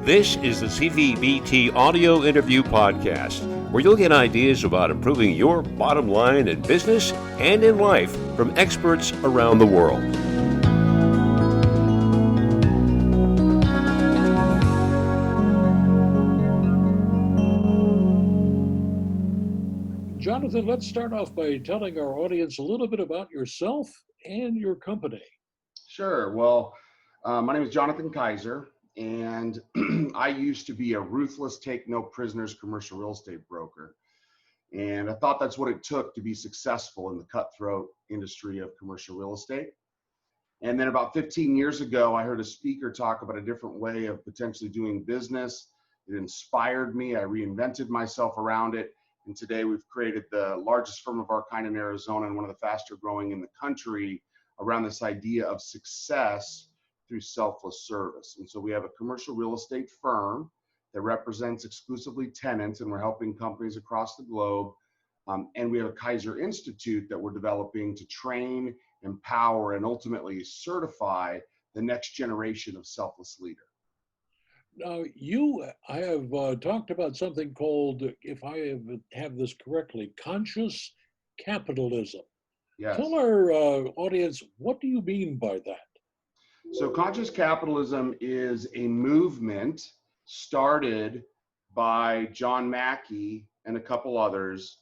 This is the CVBT Audio Interview Podcast, where you'll get ideas about improving your bottom line in business and in life from experts around the world. Jonathan, let's start off by telling our audience a little bit about yourself and your company. Sure. Well, my name is Jonathan Keyser, and I used to be a ruthless, take no prisoners commercial real estate broker. And I thought that's what it took to be successful in the cutthroat industry of commercial real estate. And then about 15 years ago, I heard a speaker talk about a different way of potentially doing business. It inspired me. I reinvented myself around it. And today we've created the largest firm of our kind in Arizona and one of the faster growing in the country around this idea of success through selfless service. And so we have a commercial real estate firm that represents exclusively tenants, and we're helping companies across the globe. And we have a Keyser Institute that we're developing to train, empower, and ultimately certify the next generation of selfless leader. Now, I have talked about something called, if I have this correctly, conscious capitalism. Yes. Tell our audience, what do you mean by that? So conscious capitalism is a movement started by John Mackey and a couple others.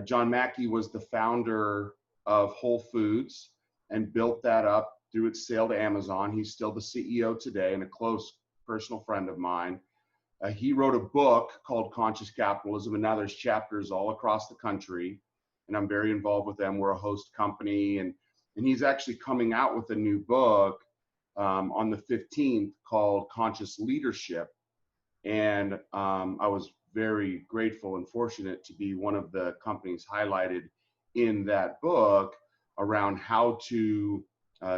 John Mackey was the founder of Whole Foods and built that up through its sale to Amazon. He's still the CEO today and a close personal friend of mine. He wrote a book called Conscious Capitalism, and now there's chapters all across the country, and I'm very involved with them. We're a host company, and he's actually coming out with a new book on the 15th called Conscious Leadership. And I was very grateful and fortunate to be one of the companies highlighted in that book around how to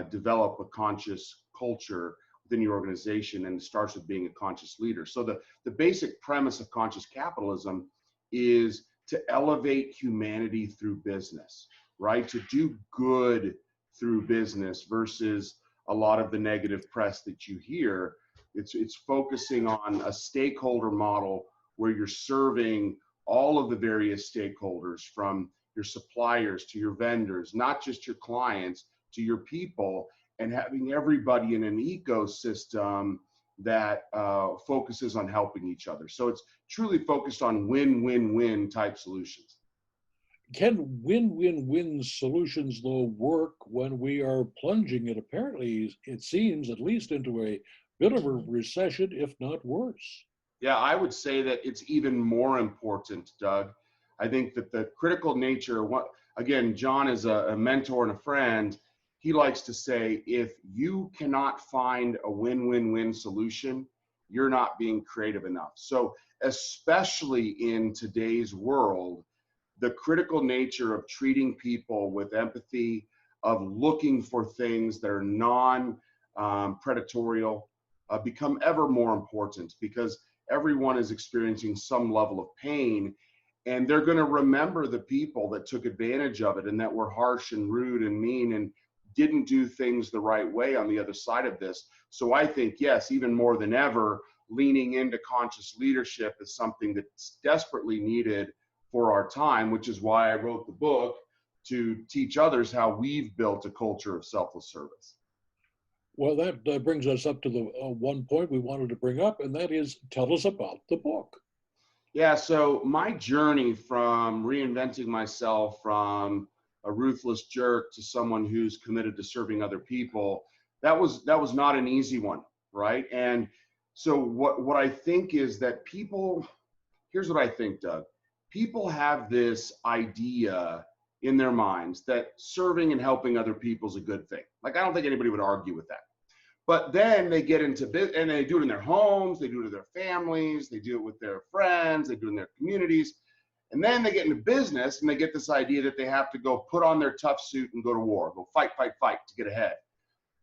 develop a conscious culture within your organization, and it starts with being a conscious leader. So the basic premise of conscious capitalism is to elevate humanity through business, right? To do good through business versus a lot of the negative press that you hear. It's focusing on a stakeholder model where you're serving all of the various stakeholders, from your suppliers to your vendors, not just your clients, to your people, and having everybody in an ecosystem that focuses on helping each other. So it's truly focused on win-win-win type solutions. Can win-win-win solutions, though, work when we are plunging, it apparently, it seems, at least into a bit of a recession, if not worse? Yeah, I would say that it's even more important, Doug. I think that the critical nature, again, John is a mentor and a friend. He likes to say, if you cannot find a win-win-win solution, you're not being creative enough. So especially in today's world, the critical nature of treating people with empathy, of looking for things that are non-predatorial, become ever more important, because everyone is experiencing some level of pain, and they're going to remember the people that took advantage of it and that were harsh and rude and mean and didn't do things the right way on the other side of this. So I think, yes, even more than ever, leaning into conscious leadership is something that's desperately needed for our time, which is why I wrote the book, to teach others how we've built a culture of selfless service. Well, that brings us up to the one point we wanted to bring up, and that is, tell us about the book. Yeah, so my journey from reinventing myself from a ruthless jerk to someone who's committed to serving other people, that was not an easy one, right? And so what I think is that here's what I think, Doug. People have this idea in their minds that serving and helping other people is a good thing. Like, I don't think anybody would argue with that. But then they get into business, and they do it in their homes, they do it with their families, they do it with their friends, they do it in their communities. And then they get into business and they get this idea that they have to go put on their tough suit and go to war, go fight to get ahead.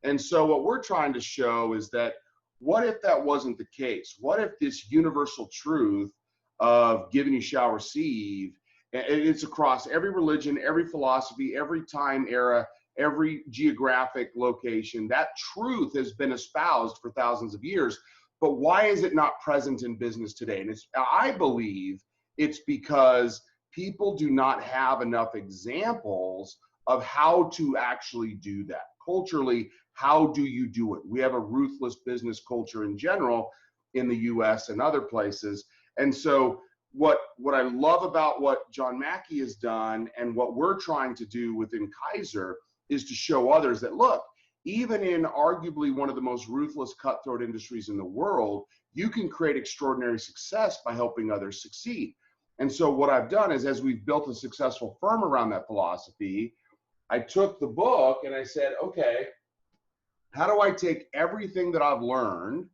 And so what we're trying to show is that, what if that wasn't the case? What if this universal truth of give and you shall receive, it's across every religion, every philosophy, every time era, every geographic location, that truth has been espoused for thousands of years. but why is it not present in business today? And I believe it's because people do not have enough examples of how to actually do that. Culturally, how do you do it? We have a ruthless business culture in general in the US and other places. And so what I love about what John Mackey has done and what we're trying to do within Keyser is to show others that, look, even in arguably one of the most ruthless cutthroat industries in the world, you can create extraordinary success by helping others succeed. And so what I've done is, as we've built a successful firm around that philosophy, I took the book and I said, okay, how do I take everything that I've learned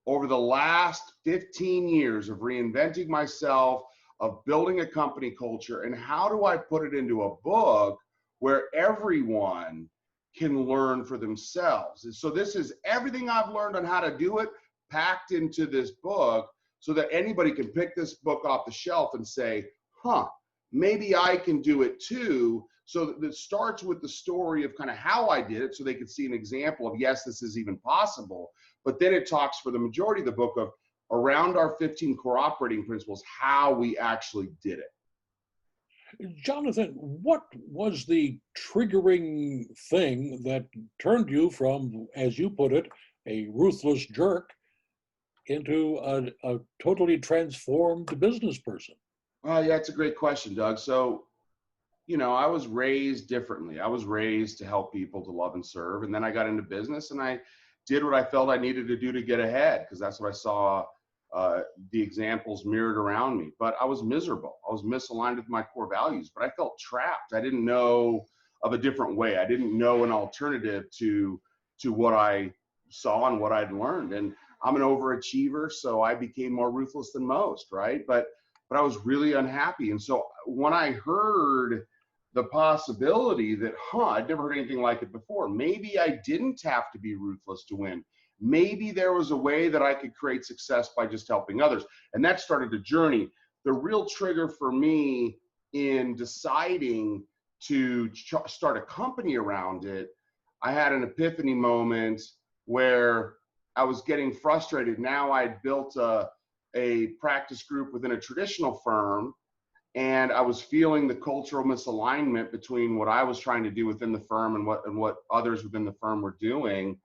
over the last 15 years of reinventing myself, of building a company culture, and how do I put it into a book where everyone can learn for themselves? And so this is everything I've learned on how to do it packed into this book so that anybody can pick this book off the shelf and say, maybe I can do it too. So that it starts with the story of kind of how I did it so they could see an example of, yes, this is even possible. But then it talks for the majority of the book of around our 15 core operating principles, how we actually did it. Jonathan, what was the triggering thing that turned you from, as you put it, a ruthless jerk into a totally transformed business person? Well, yeah, it's a great question, Doug. So, I was raised differently. I was raised to help people, to love and serve. And then I got into business and I did what I felt I needed to do to get ahead, because that's what I saw the examples mirrored around me. But I was miserable. I was misaligned with my core values, but I felt trapped. I didn't know of a different way. I didn't know an alternative to what I saw and what I'd learned. And I'm an overachiever, so I became more ruthless than most, right? But I was really unhappy. And so when I heard the possibility that, I'd never heard anything like it before. Maybe I didn't have to be ruthless to win. Maybe there was a way that I could create success by just helping others. And that started a journey. The real trigger for me in deciding to start a company around it, I had an epiphany moment where I was getting frustrated. Now I'd built a practice group within a traditional firm, and I was feeling the cultural misalignment between what I was trying to do within the firm and what others within the firm were doing.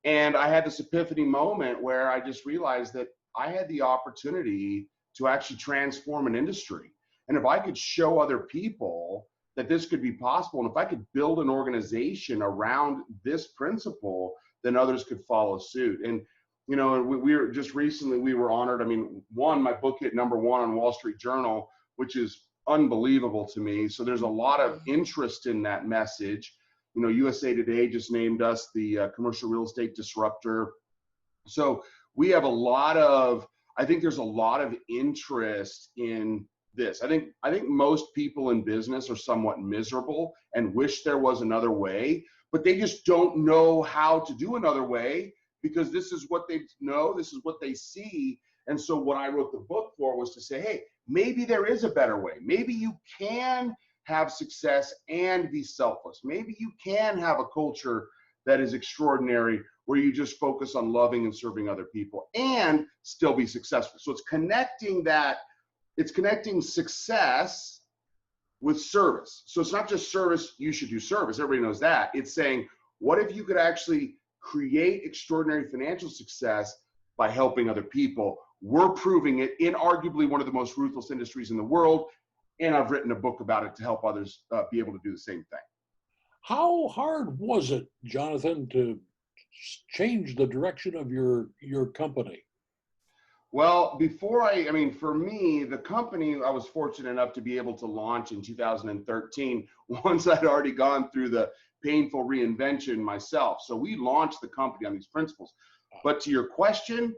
And I had this epiphany moment where I just realized that I had the opportunity to actually transform an industry. And if I could show other people that this could be possible, and if I could build an organization around this principle, then others could follow suit. And we were just recently, we were honored. I mean, my book hit #1 on Wall Street Journal, which is unbelievable to me. So there's a lot of interest in that message. USA Today just named us the commercial real estate disruptor. So we have I think there's a lot of interest in this. I think most people in business are somewhat miserable and wish there was another way, but they just don't know how to do another way, because this is what they know, this is what they see. And so what I wrote the book for was to say, hey, maybe there is a better way. Maybe you can have success and be selfless. Maybe you can have a culture that is extraordinary, where you just focus on loving and serving other people and still be successful. So it's connecting success with service. So it's not just service, you should do service. Everybody knows that. It's saying, what if you could actually create extraordinary financial success by helping other people? We're proving it in arguably one of the most ruthless industries in the world. And I've written a book about it to help others be able to do the same thing. How hard was it, Jonathan, to change the direction of your company? Well, for me, the company, I was fortunate enough to be able to launch in 2013, once I'd already gone through the painful reinvention myself. So we launched the company on these principles. But to your question,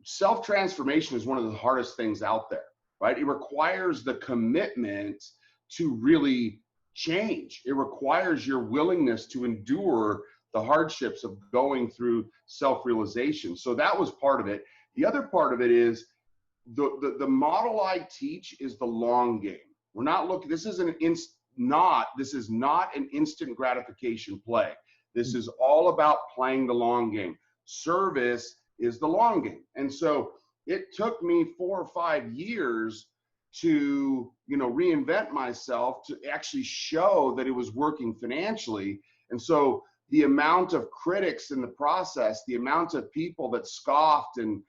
self-transformation is one of the hardest things out there, right? It requires the commitment to really change. It requires your willingness to endure the hardships of going through self-realization. So that was part of it. The other part of it is the model I teach is the long game. We're not looking, this is not an instant gratification play. This is all about playing the long game. Service is the long game. And so it took me 4 or 5 years to, reinvent myself to actually show that it was working financially. And so the amount of critics in the process, the amount of people that scoffed and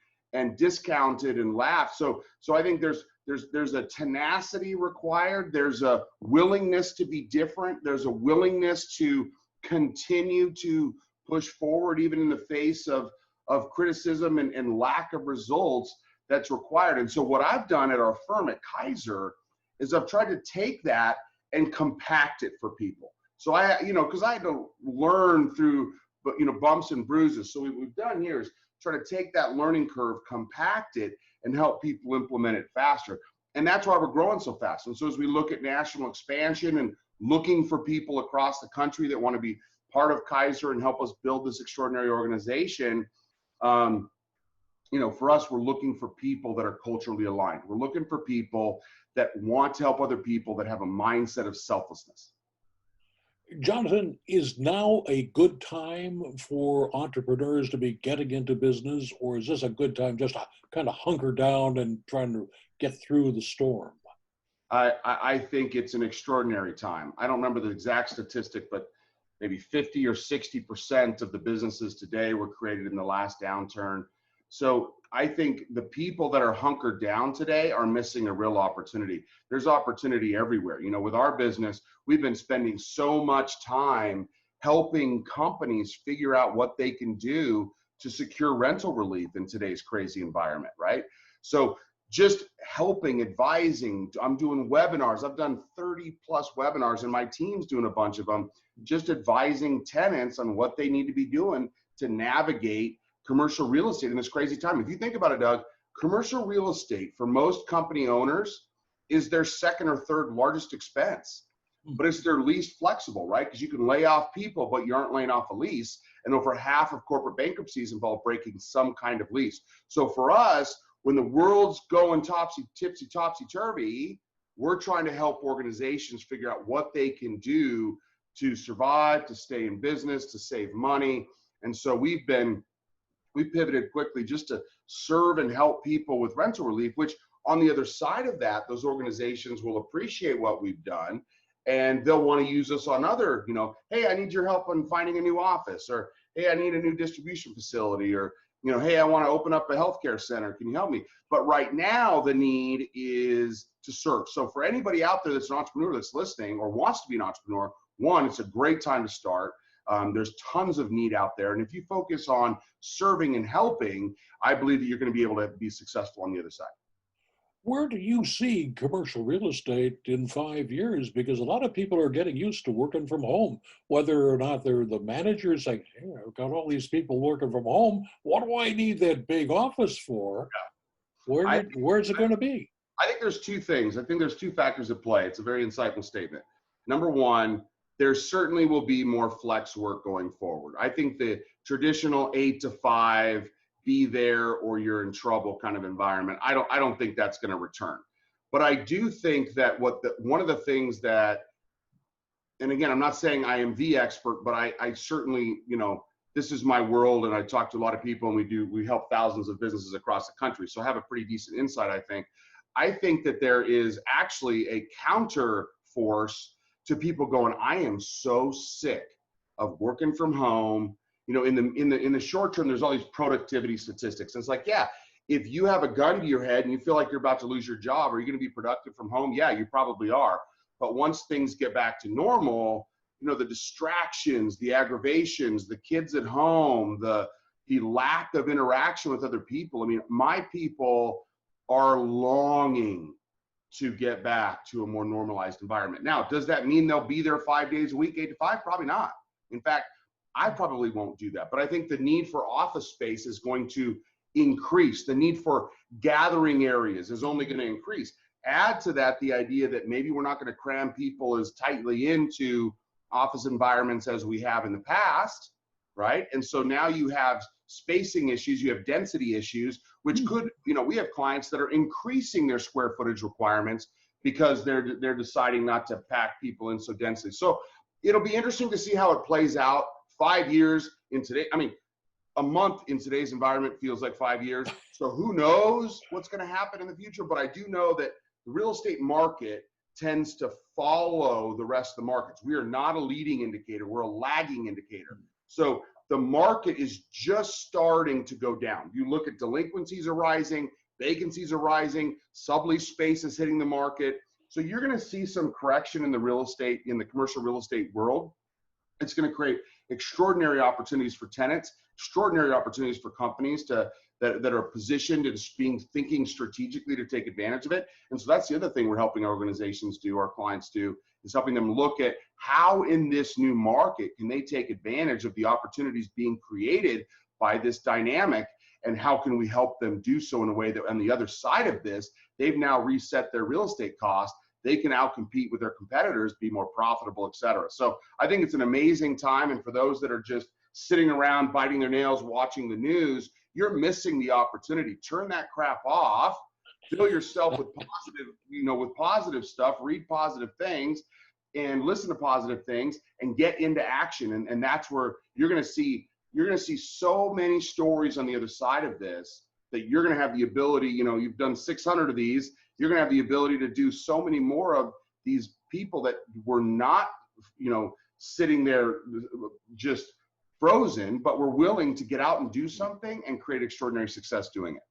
discounted and laughed. So I think there's a tenacity required. There's a willingness to be different. There's a willingness to continue to push forward, even in the face of criticism and lack of results that's required. And so what I've done at our firm at Keyser is I've tried to take that and compact it for people. So because I had to learn through, bumps and bruises. So what we've done here is try to take that learning curve, compact it, and help people implement it faster. And that's why we're growing so fast. And so as we look at national expansion and looking for people across the country that want to be part of Keyser and help us build this extraordinary organization, for us, we're looking for people that are culturally aligned. We're looking for people that want to help other people, that have a mindset of selflessness. Jonathan, is now a good time for entrepreneurs to be getting into business, or is this a good time just to kind of hunker down and trying to get through the storm? I think it's an extraordinary time. I don't remember the exact statistic, but maybe 50 or 60% of the businesses today were created in the last downturn. So I think the people that are hunkered down today are missing a real opportunity. There's opportunity everywhere. With our business, we've been spending so much time helping companies figure out what they can do to secure rental relief in today's crazy environment, right? So just helping, advising, I'm doing webinars. I've done 30 plus webinars and my team's doing a bunch of them, just advising tenants on what they need to be doing to navigate commercial real estate in this crazy time. If you think about it, Doug, commercial real estate for most company owners is their second or third largest expense, but it's their least flexible, right? Because you can lay off people, but you aren't laying off a lease. And over half of corporate bankruptcies involve breaking some kind of lease. So for us, when the world's going topsy-turvy, we're trying to help organizations figure out what they can do to survive, to stay in business, to save money. And so we pivoted quickly just to serve and help people with rental relief, which on the other side of that, those organizations will appreciate what we've done and they'll want to use us on other, hey, I need your help on finding a new office, or hey, I need a new distribution facility, or, hey, I want to open up a healthcare center. Can you help me? But right now the need is to serve. So for anybody out there that's an entrepreneur that's listening or wants to be an entrepreneur, one, it's a great time to start. There's tons of need out there. And if you focus on serving and helping, I believe that you're going to be able to be successful on the other side. Where do you see commercial real estate in 5 years? Because a lot of people are getting used to working from home, whether or not they're the managers saying, hey, I've got all these people working from home. What do I need that big office for? Yeah. Where's it going to be? I think there's two things. I think there's two factors at play. It's a very insightful statement. Number one, there certainly will be more flex work going forward. I think the traditional 8 to 5, be there or you're in trouble kind of environment, I don't think that's going to return. But I do think that one of the things that, and again, I'm not saying I am the expert, but I certainly, this is my world and I talk to a lot of people and we help thousands of businesses across the country. So I have a pretty decent insight, I think. I think that there is actually a counter force to people going, I am so sick of working from home. In the short term, there's all these productivity statistics. And it's like, yeah, if you have a gun to your head and you feel like you're about to lose your job, are you going to be productive from home? Yeah, you probably are. But once things get back to normal, the distractions, the aggravations, the kids at home, the lack of interaction with other people. I mean, my people are longing to get back to a more normalized environment. Now, does that mean they'll be there 5 days a week, 8 to 5? Probably not. In fact, I probably won't do that. But I think the need for office space is going to increase. The need for gathering areas is only going to increase. Add to that the idea that maybe we're not going to cram people as tightly into office environments as we have in the past, right? And so now you have spacing issues, you have density issues, which could, we have clients that are increasing their square footage requirements because they're deciding not to pack people in so densely. So it'll be interesting to see how it plays out 5 years in today. I mean, a month in today's environment feels like 5 years. So who knows what's going to happen in the future? But I do know that the real estate market tends to follow the rest of the markets. We are not a leading indicator. We're a lagging indicator. So the market is just starting to go down. You look at delinquencies are rising, vacancies are rising, sublease space is hitting the market. So you're going to see some correction in the real estate, in the commercial real estate world. It's going to create extraordinary opportunities for tenants, extraordinary opportunities for companies that are positioned and thinking strategically to take advantage of it. And so that's the other thing we're helping our organizations do, our clients do, is helping them look at how in this new market can they take advantage of the opportunities being created by this dynamic, and how can we help them do so in a way that on the other side of this, they've now reset their real estate costs. They can outcompete with their competitors, be more profitable, et cetera. So I think it's an amazing time. And for those that are just sitting around biting their nails, watching the news, you're missing the opportunity. Turn that crap off, fill yourself with positive stuff, read positive things and listen to positive things and get into action. And that's where you're going to see so many stories on the other side of this that you're going to have the ability, you've done 600 of these, you're going to have the ability to do so many more of these people that were not, sitting there just frozen, but were willing to get out and do something and create extraordinary success doing it.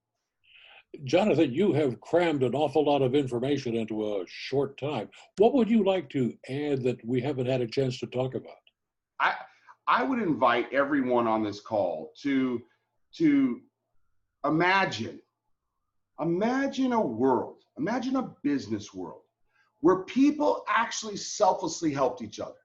Jonathan, you have crammed an awful lot of information into a short time. What would you like to add that we haven't had a chance to talk about? I would invite everyone on this call to imagine a world, imagine a business world where people actually selflessly helped each other,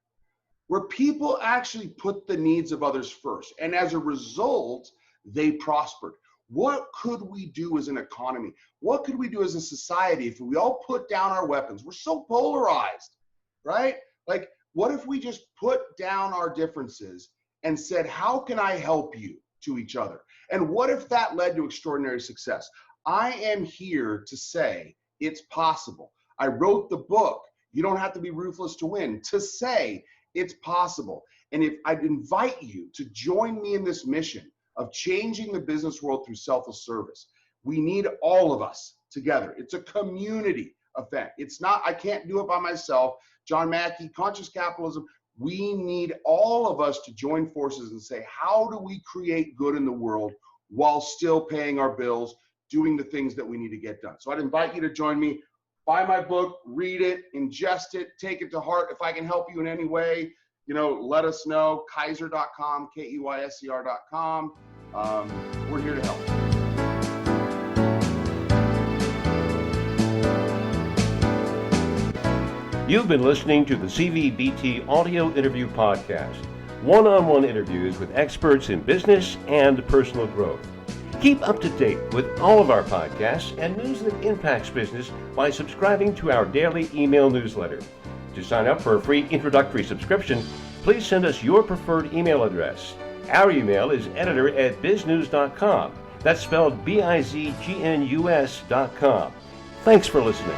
where people actually put the needs of others first. And as a result, they prospered. What could we do as an economy? What could we do as a society if we all put down our weapons? We're so polarized, right? Like, what if we just put down our differences and said, how can I help you, to each other? And what if that led to extraordinary success? I am here to say it's possible. I wrote the book, You Don't Have to Be Ruthless to Win, to say it's possible. And if I'd invite you to join me in this mission of changing the business world through selfless service. We need all of us together. It's a community effect. It's not, I can't do it by myself. John Mackey, Conscious Capitalism, we need all of us to join forces and say, how do we create good in the world while still paying our bills, doing the things that we need to get done? So I'd invite you to join me. Buy my book, read it, ingest it, take it to heart. If I can help you in any way, let us know. Keyser.com, Keyser.com. We're here to help. You've been listening to the CVBT Audio Interview Podcast, one-on-one interviews with experts in business and personal growth. Keep up to date with all of our podcasts and news that impacts business by subscribing to our daily email newsletter. To sign up for a free introductory subscription, please send us your preferred email address. Our email is editor@biznews.com. That's spelled BIZGNUS.com. Thanks for listening.